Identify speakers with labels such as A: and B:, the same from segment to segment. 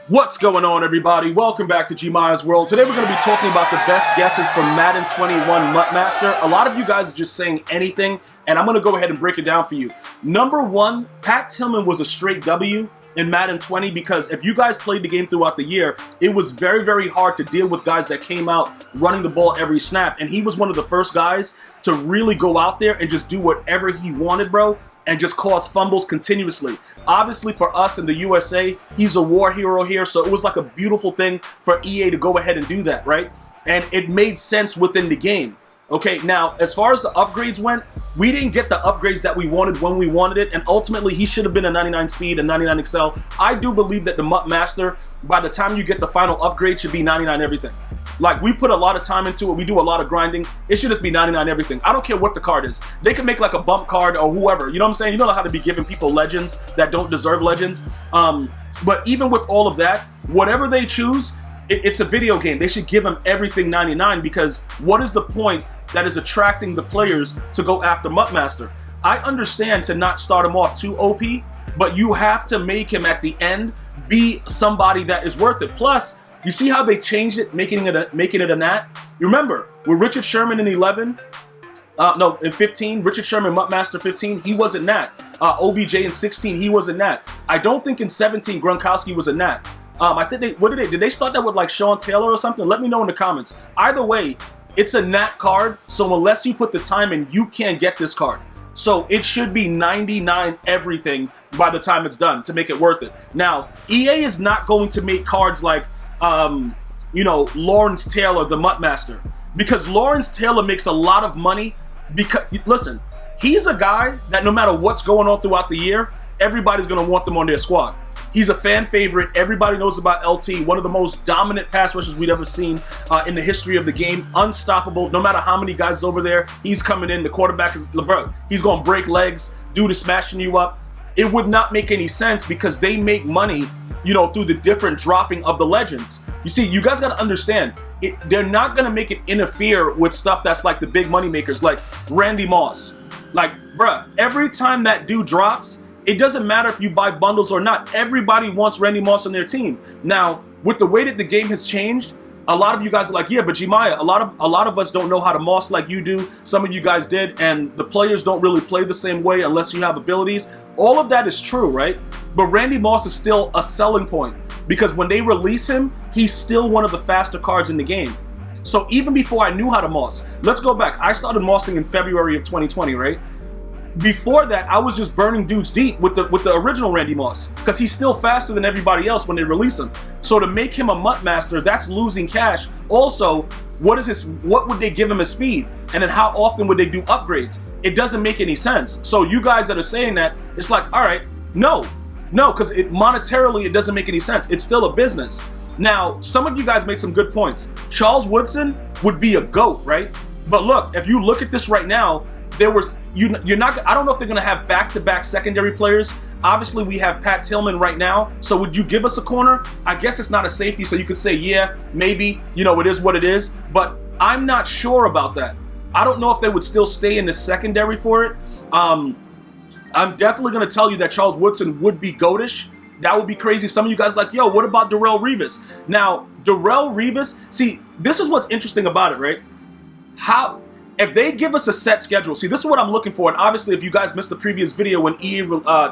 A: What's going on, everybody? Welcome back to GmiasWorld. Today we're going to be talking about the best guesses from Madden 21 MUTMaster. A lot of you guys are just saying anything, and I'm going to go ahead and break it down for you. Number one, Pat Tillman was a straight W in Madden 20 because if you guys played the game throughout the year, it was very, very hard to deal with guys that came out running the ball every snap, and he was one of the first guys to really go out there and just do whatever he wanted, bro, and just cause fumbles continuously. Obviously, for us in the USA, he's a war hero here, so it was like a beautiful thing for EA to go ahead and do that, right? And it made sense within the game. Okay, now, as far as the upgrades went, we didn't get the upgrades that we wanted when we wanted it, and ultimately, he should have been a 99 speed and 99 excel. I do believe that the MUTMaster, by the time you get the final upgrade, should be 99 everything. Like, we put a lot of time into it. We do a lot of grinding. It should just be 99 everything. I don't care what the card is. They can make like a bump card or whoever. You know what I'm saying? You know how to be giving people legends that don't deserve legends. But even with all of that, whatever they choose, it's a video game. They should give them everything 99 because what is the point that is attracting the players to go after MUTMaster? I understand to not start him off too OP, but you have to make him at the end be somebody that is worth it. Plus, you see how they changed it, making it a nat? You remember, with Richard Sherman in 11, in 15, Richard Sherman, MUTMaster 15, he wasn't nat. OBJ in 16, he wasn't nat. I don't think in 17, Gronkowski was a nat. I think did they start that with like Sean Taylor or something? Let me know in the comments. Either way, it's a nat card, so unless you put the time in, you can't get this card. So it should be 99 everything by the time it's done to make it worth it. Now, EA is not going to make cards like you know, Lawrence Taylor, the MUTMaster, because Lawrence Taylor makes a lot of money because, listen, he's a guy that no matter what's going on throughout the year, everybody's going to want them on their squad. He's a fan favorite. Everybody knows about LT, one of the most dominant pass rushers we've ever seen in the history of the game. Unstoppable. No matter how many guys over there, he's coming in. The quarterback is LeBron. He's going to break legs. Dude is smashing you up. It would not make any sense because they make money, you know, through the different dropping of the legends. You see, you guys got to understand, they're not going to make it interfere with stuff that's like the big money makers, like Randy Moss. Like, bruh, every time that dude drops, it doesn't matter if you buy bundles or not. Everybody wants Randy Moss on their team. Now, with the way that the game has changed, a lot of you guys are like, yeah, but Gmia, a lot of us don't know how to moss like you do. Some of you guys did, and the players don't really play the same way unless you have abilities. All of that is true, right? But Randy Moss is still a selling point because when they release him, he's still one of the faster cards in the game. So even before I knew how to moss, let's go back. I started mossing in February of 2020, right? Before that, I was just burning dudes deep with the original Randy Moss because he's still faster than everybody else when they release him. So to make him a MUTMaster, that's losing cash. Also, what would they give him as speed? And then how often would they do upgrades? It doesn't make any sense. So you guys that are saying that, it's like, all right, no, because monetarily it doesn't make any sense. It's still a business. Now, some of you guys made some good points. Charles Woodson would be a GOAT, right? But look, if you look at this right now, you're not. I don't know if they're going to have back-to-back secondary players. Obviously, we have Pat Tillman right now. So would you give us a corner? I guess it's not a safety, so you could say, yeah, maybe. You know, it is what it is. But I'm not sure about that. I don't know if they would still stay in the secondary for it. I'm definitely going to tell you that Charles Woodson would be goatish. That would be crazy. Some of you guys are like, yo, what about Darrelle Revis? Now, Darrelle Revis, see, this is what's interesting about it, right? If they give us a set schedule, see, this is what I'm looking for. And obviously, if you guys missed the previous video when EA,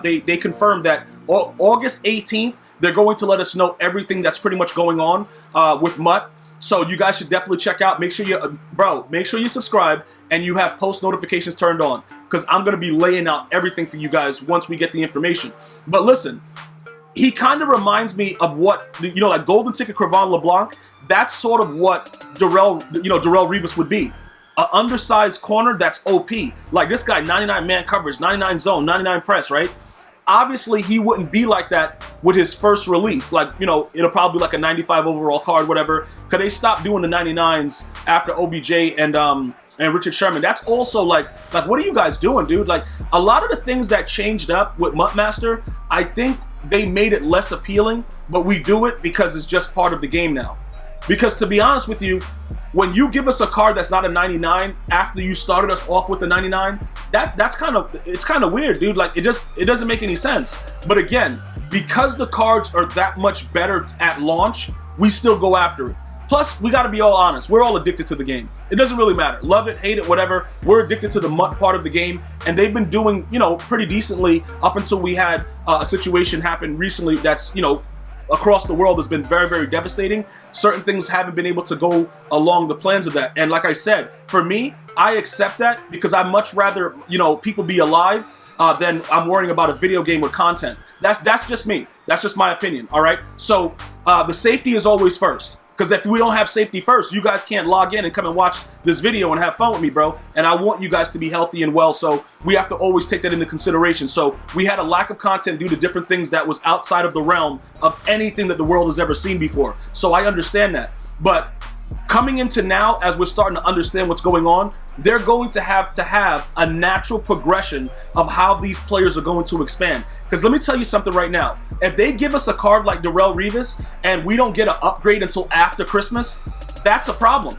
A: they confirmed that August 18th, they're going to let us know everything that's pretty much going on with MUT. So you guys should definitely check out. Make sure you subscribe and you have post notifications turned on because I'm going to be laying out everything for you guys once we get the information. But listen, he kind of reminds me of what, you know, like Golden Ticket Crevan LeBlanc. That's sort of what Darrelle Revis would be. An undersized corner that's OP. Like this guy, 99 man coverage, 99 zone, 99 press, right? Obviously, he wouldn't be like that with his first release. Like, you know, it'll probably be like a 95 overall card, whatever. Because they stopped doing the 99s after OBJ and Richard Sherman. That's also like, what are you guys doing, dude? Like, a lot of the things that changed up with MUTMaster, I think they made it less appealing, but we do it because it's just part of the game now. Because to be honest with you, when you give us a card that's not a 99 after you started us off with the 99, it's kind of weird, dude. Like it doesn't make any sense. But again, because the cards are that much better at launch, we still go after it. Plus, we gotta be all honest, we're all addicted to the game. It doesn't really matter. Love it, hate it, whatever. We're addicted to the MUT part of the game, and they've been doing, you know, pretty decently up until we had a situation happen recently that's, you know, across the world has been very, very devastating. Certain things haven't been able to go along the plans of that. And like I said, for me, I accept that because I'd much rather, you know, people be alive than I'm worrying about a video game with content. That's just me. That's just my opinion, all right? So the safety is always first. Because if we don't have safety first, you guys can't log in and come and watch this video and have fun with me, bro. And I want you guys to be healthy and well, so we have to always take that into consideration. So we had a lack of content due to different things that was outside of the realm of anything that the world has ever seen before. So I understand that. But coming into now, as we're starting to understand what's going on, they're going to have a natural progression of how these players are going to expand. Because let me tell you something right now. If they give us a card like Darrelle Revis and we don't get an upgrade until after Christmas, that's a problem.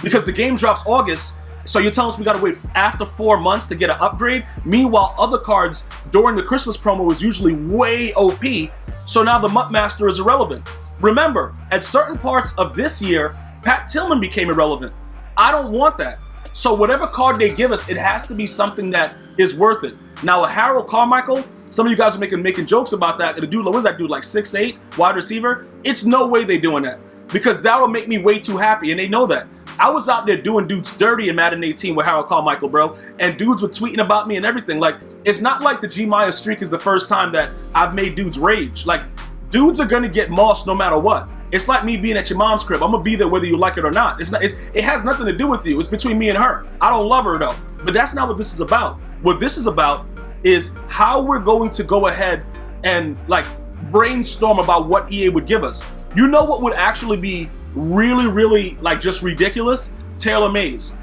A: Because the game drops August, so you're telling us we got to wait after 4 months to get an upgrade? Meanwhile, other cards during the Christmas promo is usually way OP, so now the MUTMaster is irrelevant. Remember, at certain parts of this year, Pat Tillman became irrelevant. I don't want that. So whatever card they give us, it has to be something that is worth it. Now, a Harold Carmichael, some of you guys are making jokes about that. The dude, what is that dude, like 6'8", wide receiver? It's no way they doing that. Because that would make me way too happy, and they know that. I was out there doing dudes dirty in Madden 18 with Harold Carmichael, bro. And dudes were tweeting about me and everything. Like, it's not like the Gmias streak is the first time that I've made dudes rage. Like, dudes are gonna get mossed no matter what. It's like me being at your mom's crib. I'm gonna be there whether you like it or not. It has nothing to do with you. It's between me and her. I don't love her though. But that's not what this is about. What this is about is how we're going to go ahead and like brainstorm about what EA would give us. You know what would actually be really, really like just ridiculous? Taylor Mays.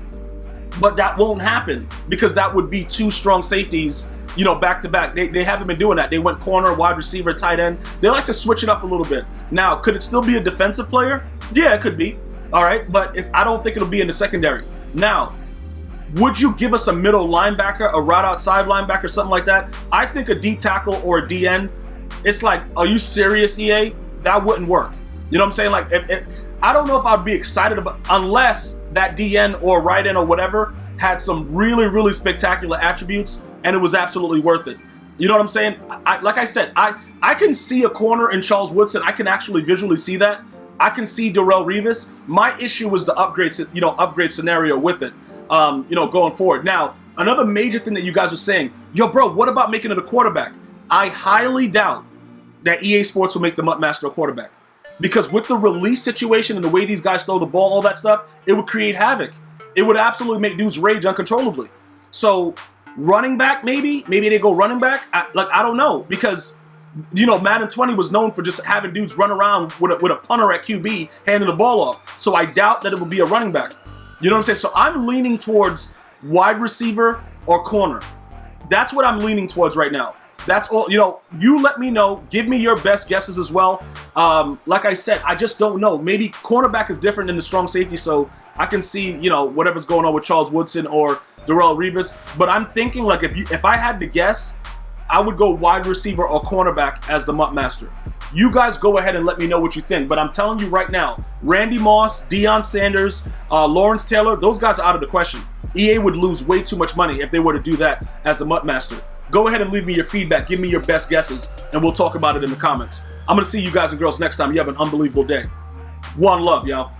A: But that won't happen because that would be two strong safeties, you know, back to back. They haven't been doing that. They went corner, wide receiver, tight end. They like to switch it up a little bit. Now, could it still be a defensive player? Yeah, it could be. All right, but I don't think it'll be in the secondary. Now, would you give us a middle linebacker, a route outside linebacker, something like that? I think a D tackle or a DN, it's like, are you serious, EA? That wouldn't work. You know what I'm saying? Like, I don't know if I'd be excited about, unless that DN or right end or whatever had some really, really spectacular attributes and it was absolutely worth it. You know what I'm saying? Like I said, I can see a corner in Charles Woodson. I can actually visually see that. I can see Darrelle Revis. My issue was the upgrade scenario with it, going forward. Now, another major thing that you guys were saying, yo, bro, what about making it a quarterback? I highly doubt that EA Sports will make the MUTMaster a quarterback. Because with the release situation and the way these guys throw the ball, all that stuff, it would create havoc. It would absolutely make dudes rage uncontrollably. So, running back, maybe they go running back. I don't know, because Madden 20 was known for just having dudes run around with a punter at QB handing the ball off. So I doubt that it will be a running back. You know what I'm saying? So I'm leaning towards wide receiver or corner. That's what I'm leaning towards right now. That's all. You let me know. Give me your best guesses as well. Like I said, I just don't know. Maybe cornerback is different than the strong safety, so I can see whatever's going on with Charles Woodson or Darrelle Revis. But I'm thinking, like, if I had to guess, I would go wide receiver or cornerback as the MUTMaster. You guys go ahead and let me know what you think. But I'm telling you right now, Randy Moss, Deion Sanders, Lawrence Taylor, those guys are out of the question. EA would lose way too much money if they were to do that as a MUTMaster. Go ahead and leave me your feedback. Give me your best guesses, and we'll talk about it in the comments. I'm going to see you guys and girls next time. You have an unbelievable day. One love, y'all.